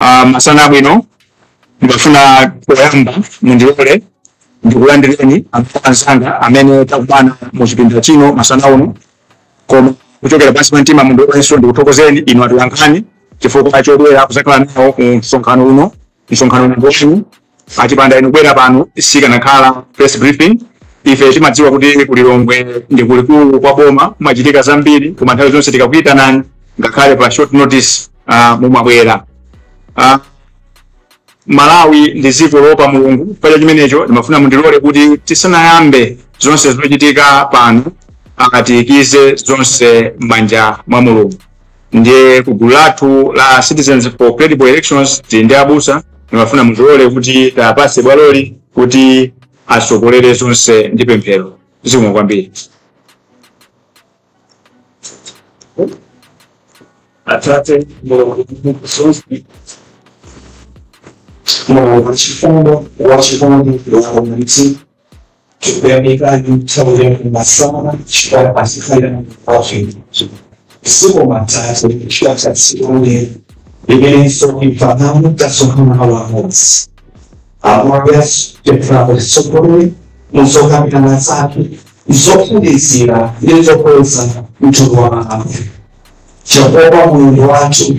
Masana bwino ndibafuna kuyamba mundilole ndikulandireni anzanga amene takubana mu chipinda chino masana uno koma kuchokera pansi pa mtima mundu wenso ndikuthokozeni inu atuyankhani chifukwa chodwera kuzakhala nawo ku msonkhano uno ngoshu achipanda inu bwera pano sikanakhala press briefing. Ife timadziwa kuti kulilongwe ndi kulikulu kwa boma machitika zambiri koma nthawi zonse tikakuyitanani ngakhale pa short notice mumabwera. Malawi ndi dziko lopa Mulungu pale chimenecho ndimafuna mundilole kuti tisanayambe zonse zinochitika pano tiikize zonse m'manja mwa Mulungu. Ndiye kugulu lathu la Citizens for Credible Elections ndi abusa ndimafuna mundilole kuti tapase bwaloli kuti asogolere zonse ndi pemphero. Zikomo kwambiri. Atate Mulungu zonse Mulungu chifundo wachikondi wakomiti kuyamika mtaule masana chikala pasikaira wafi sipo matatu chikala sikunde igerenso imfanano tasokana wahonsi amwabes tetrabo sokore musokamina nasaki zokundizira yezokweza mtuwa afi chapoba Mulungu watu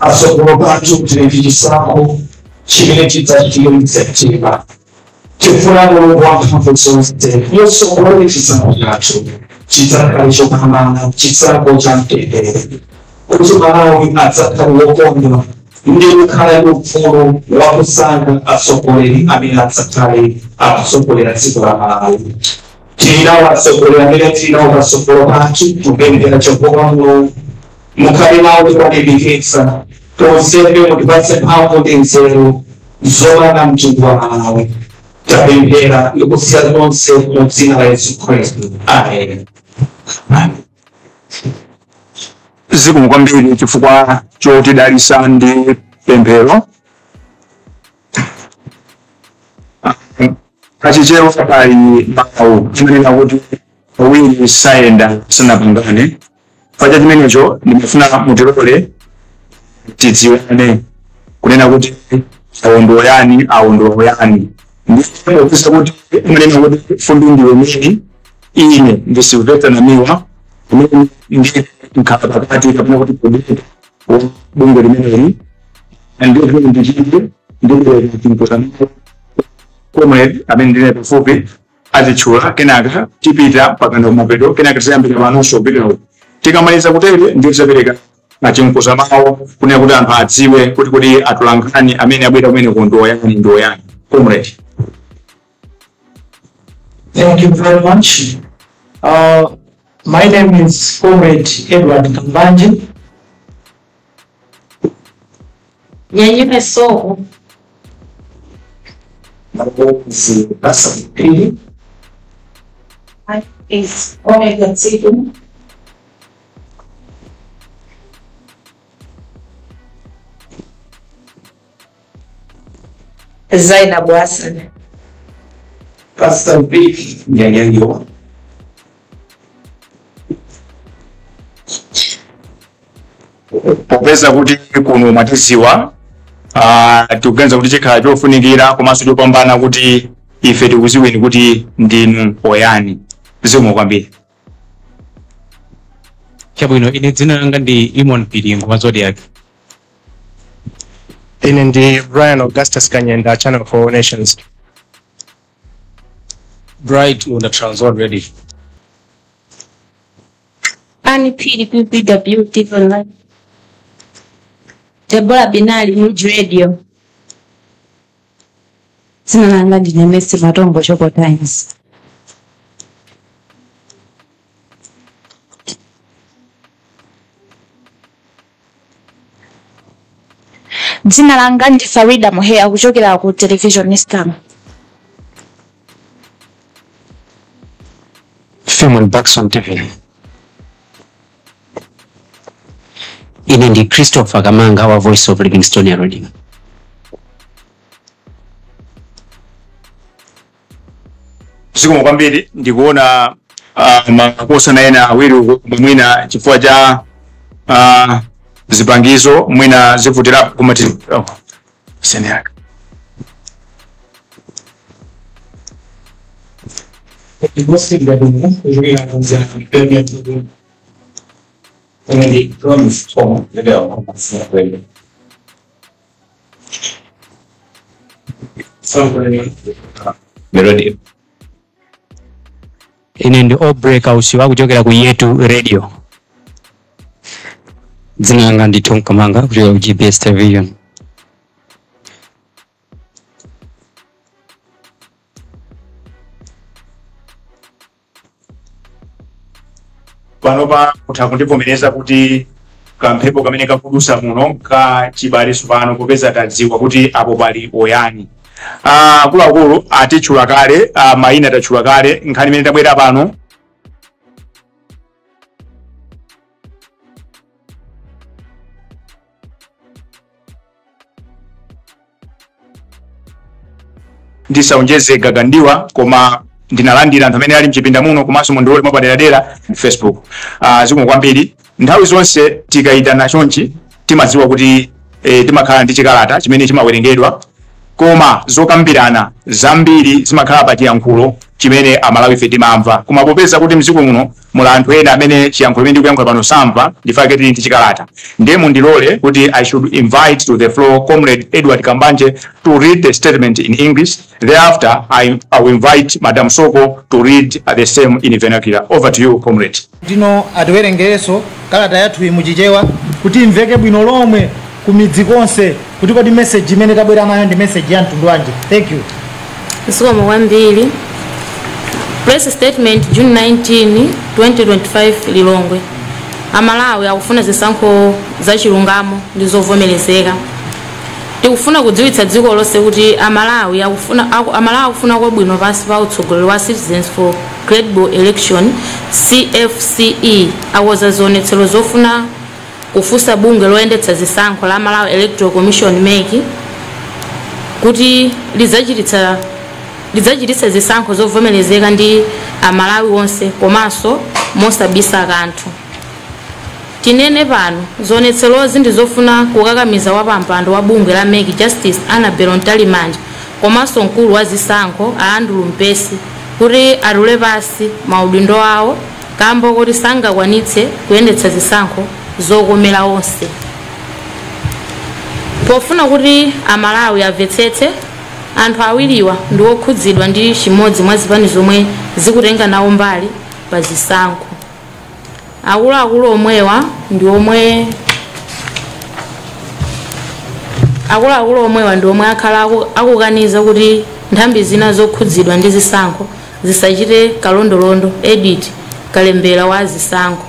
asokoro batu tunefikisako chimene chidzachitike mseptemba chifuna Mulungu wamphamvu zonse yosokole chisankho chathu chidzakhale chopambana chisankho cha mtendere kuti Malawi adzakhale wokondwa ndi kukhala ndi ufulu wakusankha atsogoleri amene adzakhale akusogolera dziko la Malawi. Tinawo atsogoleri amene tinawo patsogolo pathu kupemphera Yehova Mulungu mukhale nawo tikwadidikitsa tonsefe mutipatse mphamvu ndi nzeru zomanga mtundu wa Malawi. Tapemphera ndikusiya zonse mu dzina la Yesu Khristu. Amen. Zikomo kwambiri chifukwa chotidalitsa ndi pemphero. Kachichewa pali mawu chimenena kuti awiri sayenda sanapangane. Pacha chimenecho ndimafuna mutilole tidziwane kunena kuti awondo yani ndipo kusa kuti munena kuti fundu ndiwe mimi ine ndi Sylvester Namiwa umene ndi nkhala pakati kapena kuti producer bunge limeneli ndio ndichite ndio timpotana komwe amene ndine pafupi azichula kenaka tipita pakando mapeto kenaka tiyambira panonso bidino tikamaliza kutere ndio tisapereka achimkuza mawo kunena kuti anthu adziwe kuti atulankhani amene abwera kumene ku ndo yani comrade. Thank you very much. My name is Comrade Edward Kambanje. Nyanyume Soko. Is Omega Tsidu. Zainab Hassan. Pastor Vic Nyanyanyo. Popeza kuti kuno matiziwa tikuganiza kuti chikhala chofunikira komanso chopambana kuti ife tikuziweni kuti ndinu oyani. Zikomo kwambiri. Chabwino ine dzina langa ndi Imon Piringo wa Zodiac. Ine ndi Brian Augustus Kanyenda, Channel 4 Nations. Bright on the Transworld Radio. Ani PPW TV Online. Deborah Binali News Radio. Dzina langa ndine Messi Matombo Shoko Times. Dzina langa ndi Farida Muhea kuchokera ku Television Star. Film Baxon TV. Ine ndi Christopher Kamanga wa Voice of Livingstone Radio. Zikomo kwambiri ndikuona makosa na ena awiri mwina chifukwa cha zipangizo mwina zivutira kumati Senegal. The most thing that we really have is premier to the promise for the development. Melody. Ine ndi Obreakhouse wakuchokera ku Yetu Radio. Dzina langa ndi Tom Kamanga kuchokera ku GPS Television. Panopa kutakundivomereza kuti kamphepo kamene kakudusa muno ka chibaliso pano popeza tadziwa kuti apo pali oyani. Akuluakulu atitchula kale, mayina atatchula kale, nkhani imene tabwera pano ndisaonjeze gagandiwa koma ndinalandira anthu amene ali mchipinda muno komanso mundiole mwapaderadera Facebook. Zikomo kwambiri. Nthawi zonse tikayitana chonchi timadziwa kuti timakhala ndi chikalata chimene chimawerengedwa koma zokambirana zambiri zimakhala pa chiyankhulo chimene amalawi ife timamva. Koma popeza kuti mdziko muno mula anthu ena amene chiyankhulo imene ndikuyankhula pano samva ndifake tili ndi chikalata. Ndiye mundilole kuti I should invite to the floor Comrade Edward Kambanje to read the statement in English. Thereafter, I will invite Madam Soko to read the same in vernacular. Over to you, Comrade. Dino adwerengereso kalata yathu imuchichewa kuti imveke bwino lomwe kumidzi konse kuti kodi message imene tabwera nayo ndi message ya mtundu wanji. Thank you. Zikomo kwambiri. Press statement June 19, 2025 Lilongwe. Amalawi akufuna zisankho za chilungamo ndi zovomerezeka. Tikufuna kudziwitsa dziko lonse kuti Amalawi akufuna kwabwino pansi pa utsogoleri wa Citizens for Credible Election CFCE awoza zionetsero zofuna kufunsa bungwe loyendetsa zisankho la Malawi Electoral Commission MEC kuti lidzachititsa zisankho zovomerezeka ndi Amalawi onse komanso mosabisa kanthu. Tinene pano zionetserozi ndi zofuna kukakamiza wapampando wa bungwe la MEC Justice Annabel Ntalimanja komanso mkulu wa zisankho Andrew Mpesi kuti atule pasi maudindo awo kamba kuti sangakwanitse kuyendetsa zisankho zokomera onse. Pofuna kuti Amalawi amvetsetse anthu awiriwa ndi okhudzidwa ndi chimodzi mwa zipani zomwe zikutenga nawo mbali pa zisankho. Akuluakulu omwewa ndi omwe akhala akukaniza kuti nthambi zina zokhudzidwa ndi zisankho zisachite kalondolondo Edith Kalembera wa zisankho.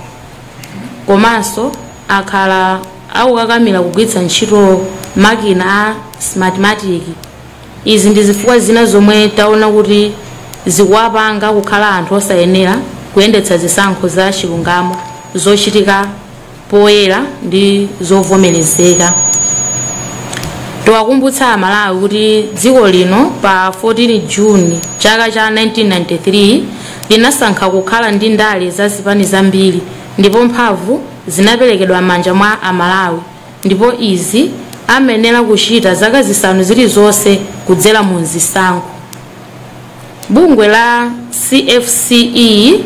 Komanso akhala akukakamira kugwiritsa ntchito makina a smartmatic. Izi ndi zifukwa zina zomwe taona kuti zikuwapanga kukhala anthu osayenera kuyendetsa zisankho za chilungamo zochitika poyera ndi zovomerezeka. Tiwakumbutsa Amalawi kuti dziko lino pa 14 June chaka cha 1993 linasankha kukhala ndi ndale za zipani zambiri ndipo mphamvu zinaperekedwa m'manja mwa Amalawi ndipo izi amenera kuchita zaka zisanu zilizonse kudzera mu zisankho. Bungwe la CFCE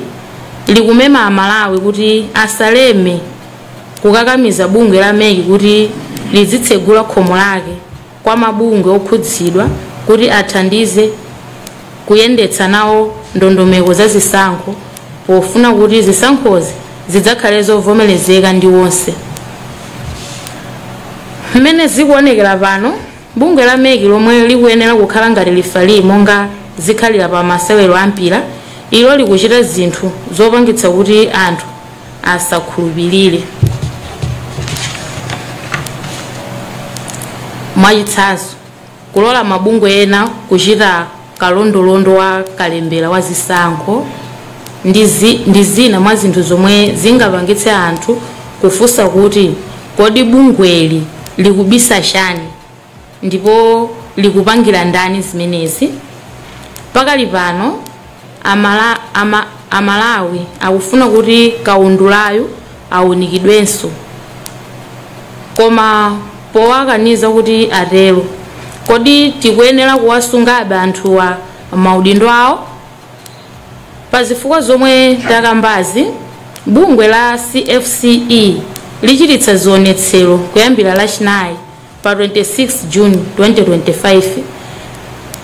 likumema Amalawi kuti asaleme kukakamiza bungwe la MEC kuti lizitsegula khomo lake kwa mabungwe okhudzidwa kuti athandize kuyendetsa nawo ndondomeko za zisankho pofuna kuti zisankhozi zidzakhale zovomerezeka ndi onse. Mmene zikuonekera pano bungwe la MEC lomwe likuyenera kukhala ngati lifali monga zikhalira pa masewero ampira ilo likuchita zinthu zopangitsa kuti anthu asakhulupirire. Mwachitsanzo kulola mabungwe ena kuchita kalondolondo wa Kalembera wa zisankho ndi zina mwa zinthu zomwe zingapangitse anthu kufunsa kuti kodi bungweli likubisa chani ndipo likupangira ndani zimenezi. Pakali pano Amalawi akufuna kuti kaundulayo awunikidwenso koma powakaniza kuti atero kodi tikuyenera kuwasungabe anthuwa maudindo awo. Pa zifukwa zomwe takambazi, bungwe la CFCE lichititsa zionetsero kuyambira lachinayi pa 26 June 2025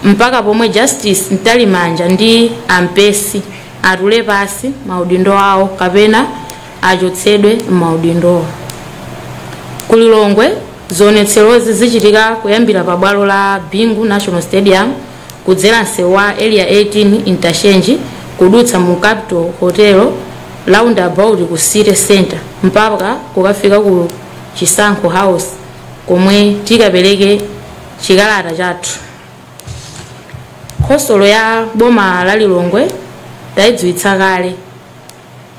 mpaka pomwe Justice Ntalimanja ndi Ampesi atule pasi maudindo awo kapena achotsedwe maudindo. Kulilongwe zionetserozi zichitika kuyambira pa bwalo la Bingu National Stadium kudzera msewu wa area 18 interchange kudutsa mu Capital Hotel roundabout ku City Center mpaka kukafika ku Chisankho House komwe tikapereke chikalata chathu. Khosolo ya boma la Lilongwe tayidziwitsa kale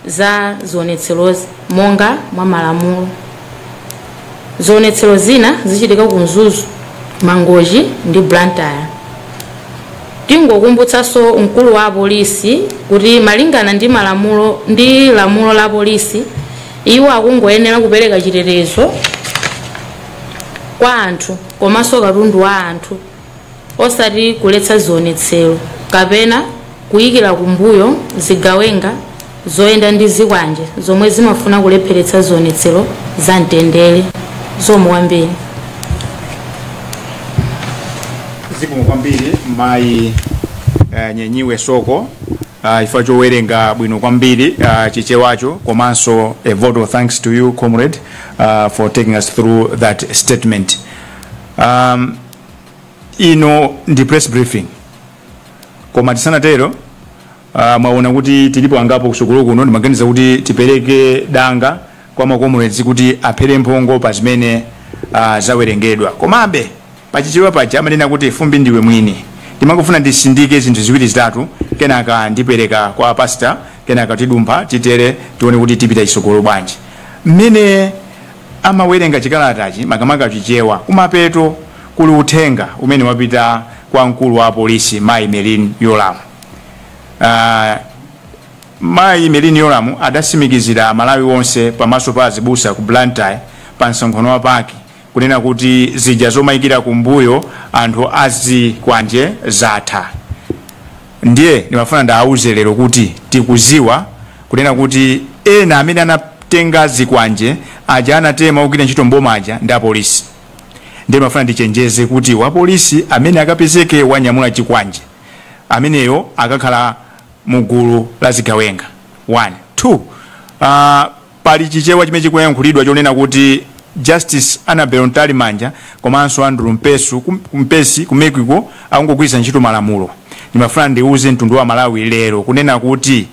za zionetserozi monga mwa malamulo. Zionetsero zina zichitika ku Mzuzu, Mangochi ndi Blantyre. Tingokumbutsanso mkulu wa polisi kuti malingana ndi lamulo la polisi iwo akungoyenera kupereka chitetezo kwa anthu komanso katundu wa anthu osati kuletsa zionetsero kapena kuyikira kumbuyo zigawenga zoyenda ndi zikwanje zomwe zimafuna kulepheretsa zionetsero za mtendere zomuwambiri. Zikomo kwambiri mayi Nyenyiwe Soko ifa chowerenga bwino kwambiri chichewacho komanso a vote of thanks to you comrade for taking us through that statement. Ino ndi press briefing koma tisanatero mwaona kuti tilipo angapo kusukulu kuno ndimaganiza kuti tipereke danga kwa makomrades kuti aphere mphongo pa zimene zawerengedwa. Komabe pachichewa paja amanena kuti fumbi ndiwe mwini. Ndimangofuna ndisindike zinthu ziwiri zitatu kenaka ndipereka kwa pastor kenaka tidumpha titere tione kuti tipita isokolo bwanji. Mmene amawerenga chikalatachi makamaka chichewa kumapeto kuli uthenga umene wapita kwa mkulu wa polisi Mayi Meline Yolamu. Mayi Meline Yolamu adasimikizira Malawi wonse pamaso pa azibusa ku Blantyre pa msonkhano wa paki kunena kuti zija zomayikira kumbuyo anthu azikwanje zatha. Ndiye ndimafuna ndawauze lero kuti tikuziwa kunena kuti ena amene anatenga zikwanje aja anatema kugwira ntchito mbomaja ndi apolisi. Ndiye ndimafuna ndichenjeze kuti wa polisi amene akapezeke wanyamula chikwanje ameneyo akakhala mugulu la zigawenga. 1 2 pali chichewa chimene chikuyankhulidwa chonena kuti Justice Annabel Ntalimanja komanso Andrew Mpesi kumekiko akungogwiritsa ntchito malamulo. Ndimafuna ndiuze mtundu wa Malawi lero kunena kuti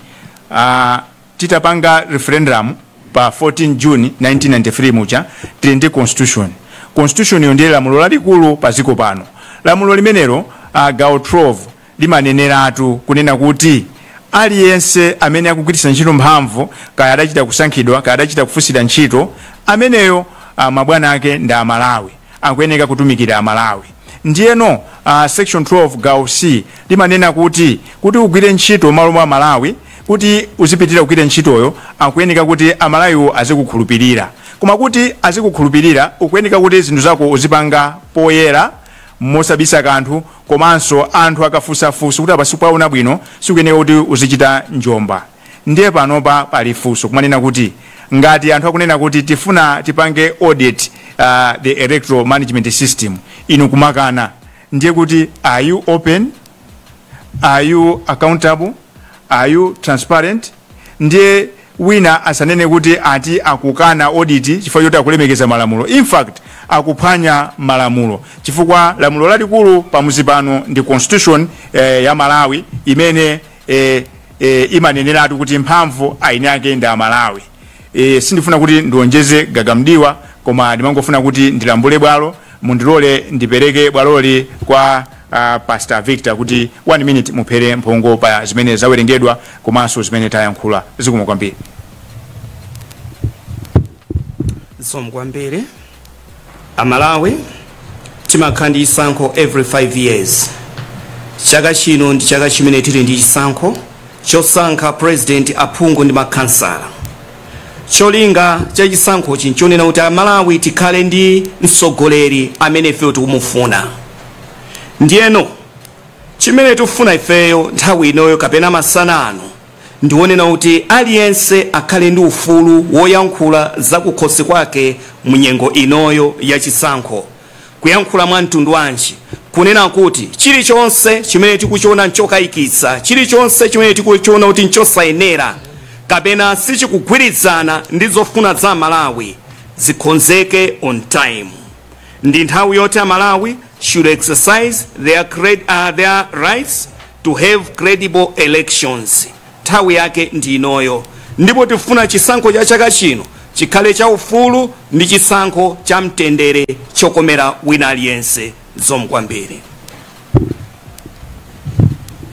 titapanga referendum pa 14 June 1993 mucha tili ndi constitution yo ndiye lamulo lalikulu pa dziko pano. Lamulo limenelo gawo 12 limaneneratu kunena kuti aliyense amene akugwiritsa ntchito mphamvu kaya adachita kusankhidwa kaya adachita kufusira ntchito ameneyo mabwana ake ndi Amalawi akuyeneka kutumikira Amalawi. Ndiyeno section 12 gawo C limanena kuti ugwire ntchito malo mwa Malawi kuti uzipitira kugwira ntchitoyo akuyeneka kuti Amalawiwo azikukhulupirira. Koma kuti azikukhulupirira ukuyeneka kuti zinthu zako uzipanga poyera mosabisa kanthu komanso anthu akafusafusa kuti apasipwaona bwino sikuyeneka kuti uzichita njomba. Ndiye panopa pali funso kumanena kuti ngati anthu akunena kuti tifuna tipange audit the electoral management system inu kumakana, ndiye kuti are you open, are you accountable, are you transparent? Ndiye wina asanene kuti ati akukana audit chifukwa choti akulemekeza malamulo. In fact akuphwanya malamulo chifukwa lamulo lalikulu pamuzi pano ndi constitution ya Malawi imene imaneneratu kuti mphamvu aine ake ndi Amalawi. Sindifuna kuti ndionjeze gagamdiwa koma ndimangofuna kuti ndilambule bwalo mundilole ndipereke bwaloli kwa Pastor Victor kuti 1 minute muphere mphongo pa zimene zawerengedwa komanso zimene tayankhula. Zikomo kwambiri. Zikomo kwambiri. Amalawi timakhala ndi chisankho every 5 years. Chaka chino ndi chaka chimene tili ndi chisankho chosankha president, aphungu ndi makhansala. Cholinga cha chisankho chinchonena kuti Amalawi tikhale ndi mtsogoleri amene ife tikumufuna. Ndiyeno chimene tufuna ifeyo nthawi inoyo kapena masana ano ndiwonena kuti aliyense akhale ndi ufulu woyankhula zakukhosi kwake munyengo inoyo yachisankho, kuyankhula mwa mtundu wanji, kunena kuti chilichonse chimene tikuchiona nchokayikitsa, chilichonse chimene tikuchiona kuti nchosayenera kapena sichikugwirizana ndi zofuna za Malawi zikonzeke on time. Ndi nthawi yoti Malawi should exercise their rights to have credible elections. Nthawi yake ndi inoyo, ndipo tifuna chisankho cha chaka chino chikhale cha ufulu ndi chisankho cha mtendere chokomera wina aliyense. Zikomo kwambiri.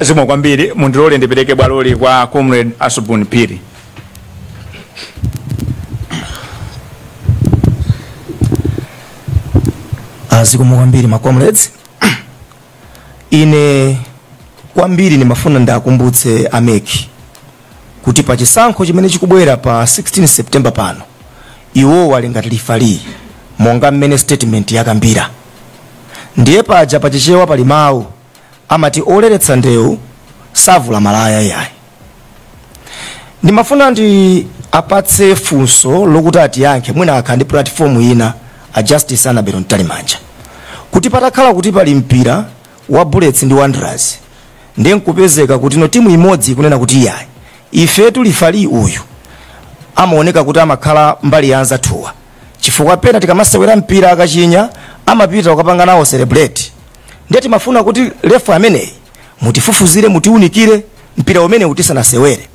Zikomo kwambiri. Mundilole ndipereke bwaloli kwa Comrade Asubun Phiri. Zikomo kwambiri ma comrades. Ine kwambiri nimafuna ndakumbutse ameki kuti pa chisankho chimene chikubwera pa 16 September pano iwo wali ngati lifali monga mmene statement yakambira. Ndiye paja pachichewa pali mawu amati oleretsa ndewu savula malaya yayi. Ndimafuna ndi apatse funso lokuti atiyankhe mwina akhala ndi platform ina a Justice Annabel Ntalimanja kuti patakhala kuti pali mpira wa Bullets ndi Wanderers ndiye nkupezeka kuti no timu imodzi kunena kuti yayi ife tulifali uyu amaoneka kuti amakhala mbali ya anzathuwa chifukwa pena tikamasewera mpira akachinya amapita ukapanga nawo celebrate. Ndiye timafuna kuti refa ameneyi mutifufuzire mutiunikire mpira umene utisanasewere.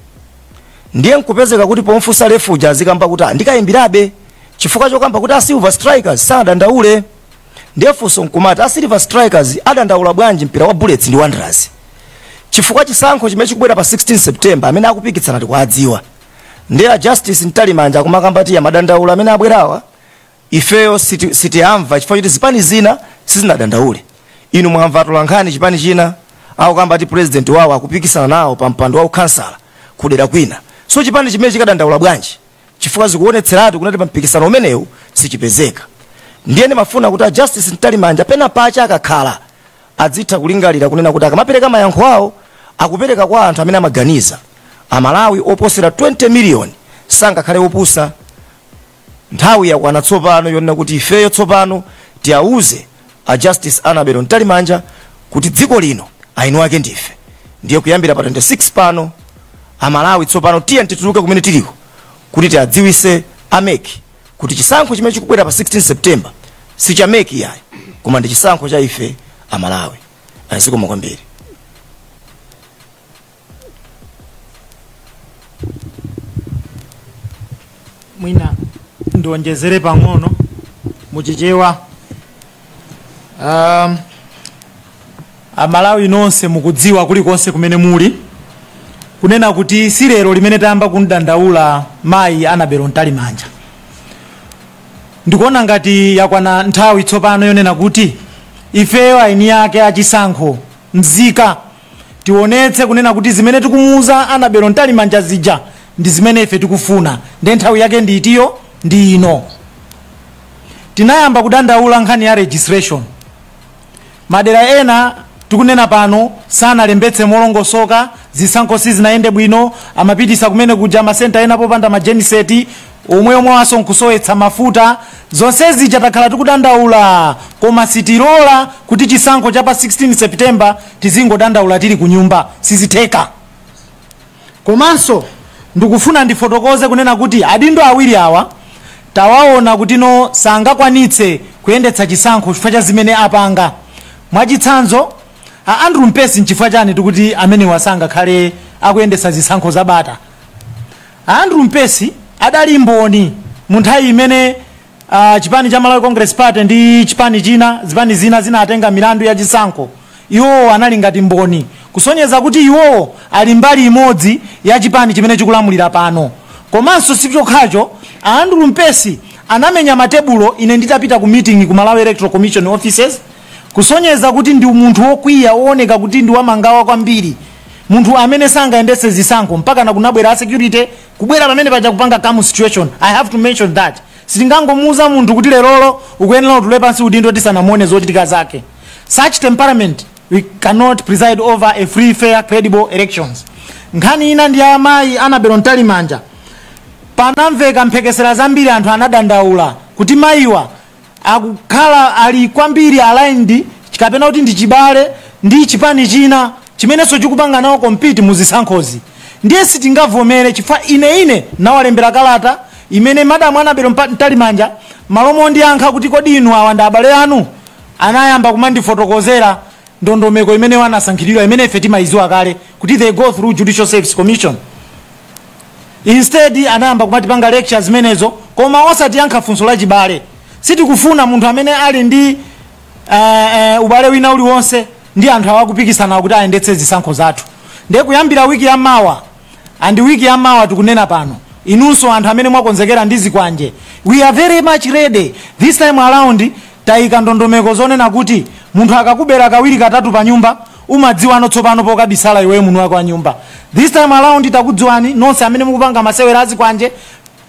Ndiye nkupezeka kuti pomfusa refu jazikamba kuti ndikayimbirabe chifukwa chokamba kuti Silver Strikers sadandaule. Ndiye funso nkumati Silver Strikers adandaula bwanji mpira wa Bullets ndi Wanderers chifukwa chisankho chimene chikubwera pa 16 September amene akupikitsana tikwadziwa. Ndiye Justice Ntalimanja akumakambati ya madandaula amene abwerawa ifeyo sitiyamva chifukwa kuti zipani zina sizinadandaule. Inu mwamva tolankhani chipani china au kamba ati president wawo akupikisana nawo pa mpando wa ukansala kudera kwina. So chipani chimene chikadandaula bwanji chifukwa zikuonetseratu kunati pa mpikisano umenewu sichipezeka. Ndiye ndimafuna kuti Justice Ntalimanja pena pacha akakhala adzitha kulingalira kunena kuti akamapereka mayankho awo akupereka kwa anthu amene amaganiza. Amalawi oposera 20 million sangakhale opusa. Nthawi yakwana tsopano yonena kuti ifeyo tsopano tiauze a Justice Annabel Ntalimanja kuti dziko lino aino ake ndife. Ndiye kuyambira pa 26 pano Amalawi tsopano tiye tituluke kumene tiliko kuti tiadziwise ameki kuti chisankho chimene chikubwera pa 16 September si cha meki yayi koma ndi chisankho cha ife Amalawi. Zikomo kwambiri. Mwina ndionjezere pang'ono muchichewa Amalawi nonse mukudziwa kulikonse kumene muli kunena kuti si lero limene tayamba kundandaula mayi Annabel Ntalimanja. Ndikuona ngati yakwana nthawi tsopano yonena kuti ifeyo aini yake achisankho mzika tionetse kunena kuti zimene tikumuuza Annabel Ntalimanja zija ndi zimene ife tikufuna. Ndiye nthawi yake ndi itiyo ndi ino. Tinayamba kudandaula nkhani ya registration. Madera ena tikunena pano sanalembetse molongosoka, zisankho sizinaende bwino, amapitisa kumene kuja masenta ena popanda majeniseti omwe waso nkusowetsa mafuta. Zonsezi chatakhala tikudandaula koma sitilola kuti chisankho cha pa 16 September tizingodandaula tili kunyumba sizitheka. Komanso ndikufuna ndifotokoze kunena kuti adindo awiri awa tawaona kuti no sangakwanitse kuyendetsa chisankho chifukwa cha zimene apanga. Mwachitsanzo Andrew Mpesi nchifukwa chani tikuti amene wasangakhale akuyendetsa zisankho zabata. Andrew Mpesi adali mboni mu nthawi imene chipani cha Malawi Congress Party ndi chipani china zipani zina zinatenga milandu ya chisankho. Iwo anali ngati mboni kusonyeza kuti iwo ali mbali imodzi ya chipani chimene chikulamulira pano. Komanso sichokhacho Andrew Mpesi anamenya matebulo ine nditapita ku meeting ku Malawi Electoral Commission offices kusonyeza kuti ndi munthu wokwiya wooneka kuti ndi wamangawa kwambiri. Munthu amene sangaendetse zisankho mpaka na kunabwera security kubwera pamene paja kupanga kamu situation. I have to mention that. Sitingangomuuza munthu kuti lerolo ukuyenera utule pansi udindo tisanamuone zochitika zake. such temperament we cannot preside over a free, fair, credible elections. Nkhani ina ndi amayi Annabel Ntalimanja. Panamveka mphekesera zambiri anthu anadandaula kuti mayiwa akukhala ali kwambiri aligned chikapena kuti ndi chibale ndi chipani china chimenenso chikupanga nawo compete muzisankhozi. Ndiye sitingavomere chifukwa ine nawalembera kalata imene Madam Annabel Ntalimanja malomo ndiyankha kuti kodi inu awa ndi abale anu anayamba kumandifotokozera ndondomeko imene wanasankhidwira imene ife timayiziwa kale kuti they go through Judicial Service Commission. Instead anayamba kumatipanga lectures menezo koma osati yankha funso la chibale. Sitikufuna munthu amene ali ndi ubale wina uliwonse ndi anthu awakupikisana kuti ayendetse zisankho zathu. Ndiye kuyambira wiki ya mawa and wiki ya mawa tikunena pano inunso anthu amene mwakonzekera ndi zikwanje, we are very much ready this time around. Taika ndondomeko zonena kuti munthu akakubera kawiri katatu pa nyumba umadziwa notsopano pokabisala iwe munthu wako wa nyumba. This time around takudziwani nonse amene mukupanga masewera azikwanje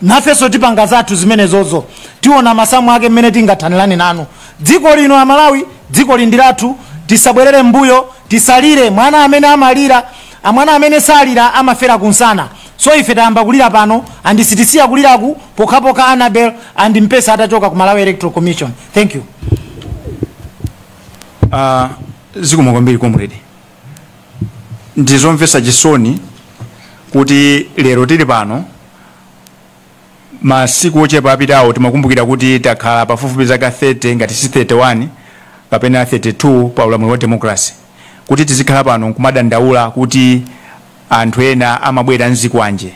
nafeso tipanga zathu zimenezozo tiona masamu ake mmene tingathanirane nanu. Dziko lino la Malawi dziko lindilathu, tisabwerere mbuyo, tisalire mwana amene amalira, mwana amene salira amafera kunsana. So ife tayamba kulira pano and sitisiya kuliraku pokapoka Annabel and mpesa atachoka ku Malawi Electoral Commission. Thank you. Zikomo kwambiri comrade. Ndizomvesa chisoni kuti lero tili pano masiku ochepa apitawo timakumbukira kuti takhala pafupifupi zaka 30 ngati si 31 kapena 32 pa ulamuliro wa democracy, kuti tizikhala pano nkumadandaula kuti anthu ena amabwera nzikwanje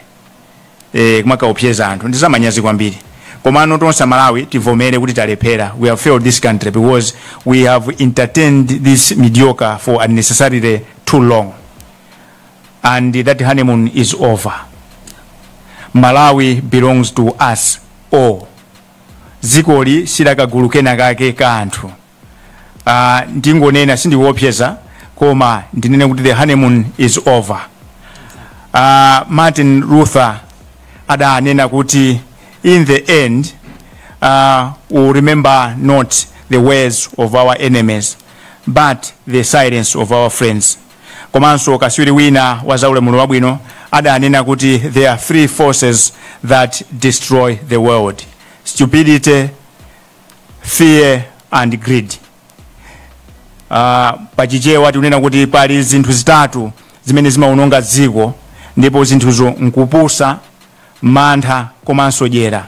kumakaopseza anthu. Ndizamanyazi kwambiri. Komano tonse Malawi tivomere kuti talephera. We have failed this country because we have entertained this mediocre for unnecessarily too long, and that honeymoon is over. Malawi belongs to us all. Zikoli silakagulu kena kake ka anthu. Ndingonena sindiopseza koma ndinene kuti the honeymoon is over. Martin Luther adanena kuti in the end we'll remember not the words of our enemies but the silence of our friends. Komanso kaswiri wina wa zaulamulo wabwino adanena kuti there are three forces that destroy the world: stupidity, fear and greed. Pachichewa tikunena kuti pali zinthu zitatu zimene zimaononga dziko, ndipo zinthuzo nkupusa, mantha komanso dyera.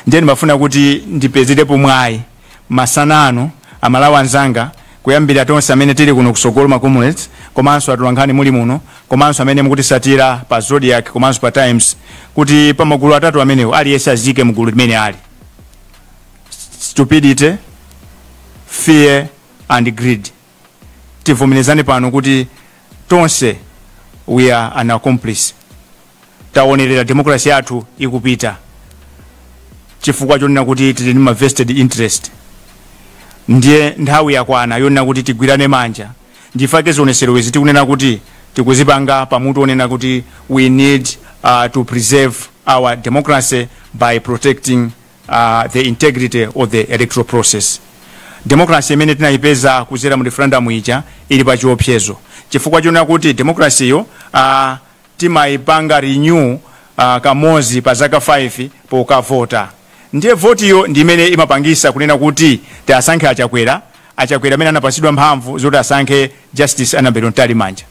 Ndiye ndimafuna kuti ndipezerepo mwayi masanano Amalawi anzanga, kuyambira tonse amene tili kuno kusogolo ma comrades, komanso atulankhani muli muno, komanso amene mukutisatira pa Zodiac komanso pa Times, kuti pa magulu atatu amenewo aliyense azike mugulu limene ali: stupidity, fear and greed. Tivomerezane pano kuti tonse we are an accomplice. Taonerera democracy yathu ikupita chifukwa chonena kuti tili ndi vested interest. Ndiye nthawi yakwana yonena kuti tigwirane manja. Ndifake zionesero izi tikunena kuti tikuzipanga pamutu onena kuti we need to preserve our democracy by protecting the integrity of the electoral process. Democracy imene tinayipeza kuzera mu referendum ija ili pa chiopsezo chifukwa chonena kuti democracy yo timayipanga renew kamozi pa zaka 5 pokavota. Ndiye vote yo ndimene imapangisa kunena kuti tiasankhe achakwera amene anapasidwa mphamvu zoti asankhe Justice Annabel Ntalimanja.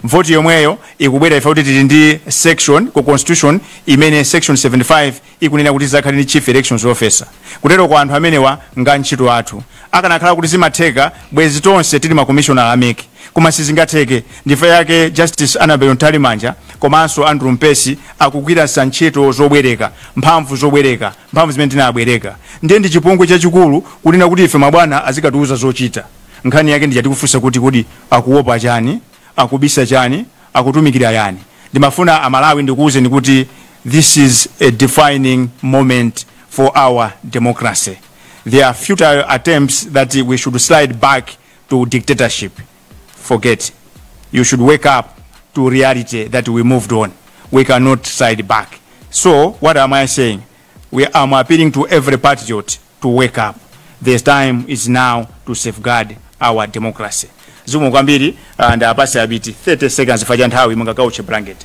Vote yomweyo ikubwera ifa kuti tili ndi section ku constitution imene section 75 ikunena kuti zakhale ndi chief elections officer. Kutero kwa anthu amenewa nga ntchito athu akanakhala kuti zimatheka bwezi tonse tili ma commissioner ameke, koma sizingatheke. Ndifa yake Justice Annabel Ntalimanja komanso Andrew Mpesi akugwira ntchito zobwereka, mphamvu zobwereka, mphamvu zimene tinabwereka. Ndiye ndi chipongwe chachikulu kunena kuti ife mabwana azikatiuza zochita. Nkhani yake ndi yatikufunsa kuti akuopa chani, akubisa chani, akutumikira yani. Ndimafuna Amalawi ndikuuzeni kuti this is a defining moment for our democracy. There are futile attempts that we should slide back to dictatorship. Forget. You should wake up to reality that we moved on. We cannot slide back. So what am I saying? I'm appealing to every patriot to wake up. The time is now to safeguard our democracy. Zikomo kwambiri ndapase abiti 30 seconds faja nthawi mungakauche blanket.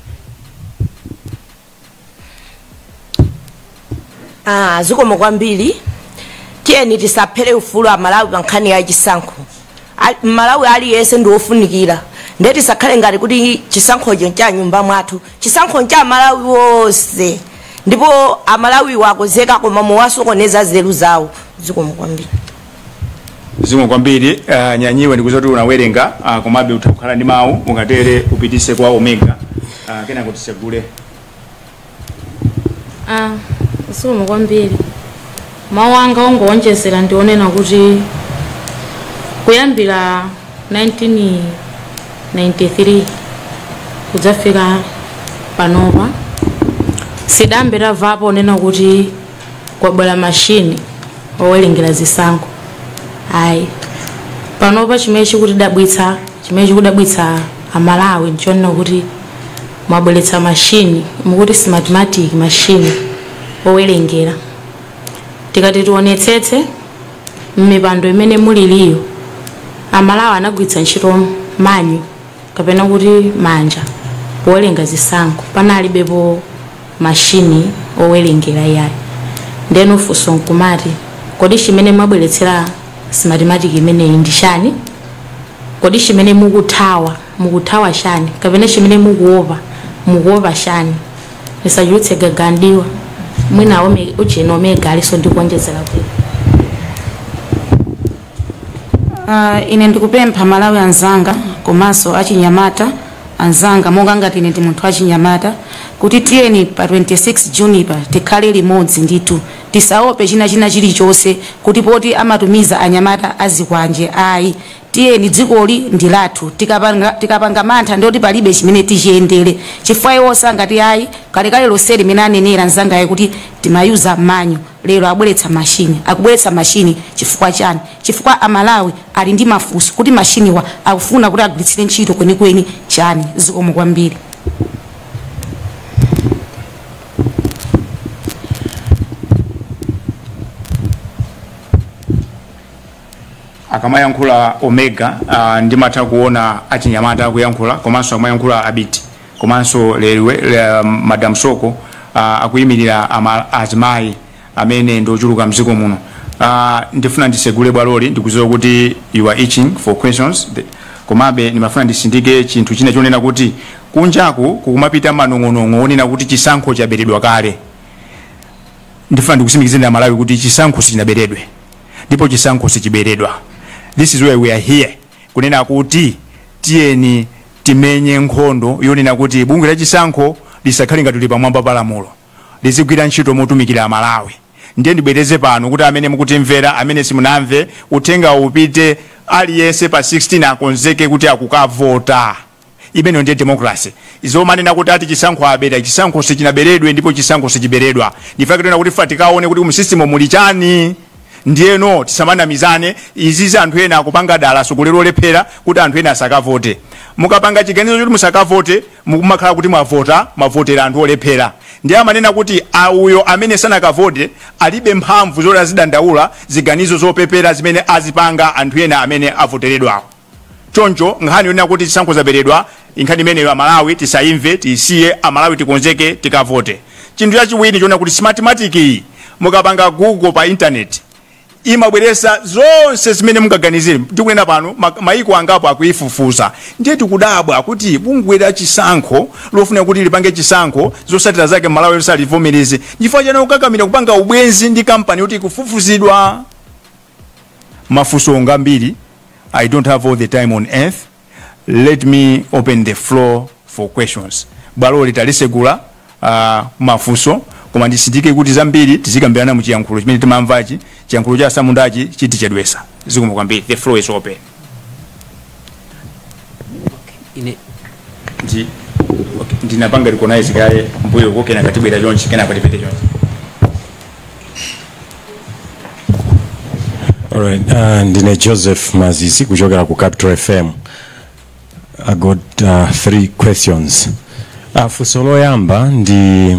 Zikomo kwambiri tiyeni tisaphele ufulu amalawi pankhani ya chisankho. Malawi aliyense ndi ofunikira ndeti sakhale ngati kuti chisankhocho cha nyumba mwathu, chisankho cha Malawi wonse, ndipo amalawi wakozeka koma muwasokoneza zeru zawo. Zikomo kwambiri. Zikomo kwambiri nyanyiwe ndikuzoti unawerenga komabe utakhala ndi mawu ungatere upitise kwa Omega kena kuti segule. Zikomo kwambiri. Mawu anga ongoonjezera ndionena kuti kuyambira 1993 kudzafika panopa sidambira vapo nena kuti kwabwera mashini owerengera zisankho. Ayi panopa chimene chikudabwitsa amalawi nchonena kuti mwabweretsa mashini mukuti smartmatic mashini owerengera. Tikati tionetsetse mmipando imene muliliyo amalawi anagwiritsa ntchito manyu kapena kuti manja powerenga zisankho, panalibepo mashini owerengera yayi. Ndeno funso nkumati kodi chimene mwabweretsera smartmatic imene ndi chani? Kodi chimene mukuthawa chani kapena chimene mukuopa chani? Nisachulutse gagandiwa mwina ucheno Omega aliso ndikuonjezera kuti ine ndikupempha Malawi anzanga komanso achinyamata anzanga monga ngati ine ndi munthu achinyamata kuti tiyeni pa 26 June pa tikhale limodzi nditu, tisaope china chilichonse kuti poti amatumiza anyamata azikwanje. Ayi tiyeni dzikoli ndi lathu, tikapanga mantha ndoti palibe chimene tichiyendere chifukwa iwo sangati ayi kalekale loseri limene anenera nzangaye kuti timayuza manyu, lero akubweretsa mashini chifukwa chani? Chifukwa amalawi ali ndi mafunso kuti mashiniwa akufuna kuti agwiritsire ntchito kwenikweni chani? Zikomo kwambiri. Akamayankhula Omega ndimatha kuona achinyamata akuyankhula komanso akamayankhula abiti komanso leriwe Madam Soko akuyimirira azimayi amene ndochuluka mziko muno. Ndifuna ndisegule bwaloli ndikuziwa kuti you are itching for questions komabe ndimafuna ndisindike chinthu china chonena kuti kunjaku kukumapita manong'onong'o onena kuti chisankho chaberedwa kale. Ndifuna ndikusimikizira Malawi kuti chisankho sichinaberedwe ndipo chisankho sichiberedwa. This is where we are here kunena kuti tiyeni timenye nkhondo yonena kuti bungwe la chisankho lisakhale ngati tuli pamwamba pa lamulo, lizigwira ntchito motumikira Amalawi. Ndiye ndibwereze pano kuti amene mukutimvera amene simunamve uthenga upite aliyense pa 16 akonzeke kuti akukavota. Imene ndiye democracy. Izomanena kuti ati chisankho abeda, chisankho sichinaberedwe ndipo chisankho sichiberedwa. Ndifake tona kuti fatikaone kuti mu system muli chani. Ndiyeno tisamana mizane izizi anthu ena akupanga dala sokulero lephera kuti anthu ena asakavote. Mukapanga chiganizo kuti musakavote mukumakhala kuti mwavotera anthu olephera. Ndiye amanena kuti uyo amene sanakavote alibe mphamvu zoti azidandaula ziganizo zopepera zimene azipanga anthu ena amene avoteredwa. Choncho nkhani yonena kuti chisankho zaberedwa inkhani imeneyo Amalawi tisaimve tisiye Amalawi tikonzeke tikavote. Chinthu chachiwiri chonena kuti smartmatic mukapanga Google pa internet imabweresa zonse zimene mungaganizire. Tikunena pano maiko angapo akuifufuza. Ndiye tikudabwa kuti bungwe la chisankho lofuna kuti lipange chisankho zosatira zake Malawi yosalivomereze chifukwa chana kukakamira kupanga ubwenzi ndi kampani kuti kufufuzidwa. Mafunso ngambiri. I don't have all the time on earth. Let me open the floor for questions. Bwalo litalisegula mafunso koma ndisindike kuti zambiri tizikambirana mu chiyankhulo chimene timamvachi chiyankhulo cha samundachi chiti chedwesa. Zikomo kwambiri. The floor is open. Ndinapanga recognize kale mbuyo kokena katibwera chonchi kena patipete chonchi. Alright, ndine Joseph Mazizi kuchokera ku Capital FM. I got 3 questions. Funso loyamba ndi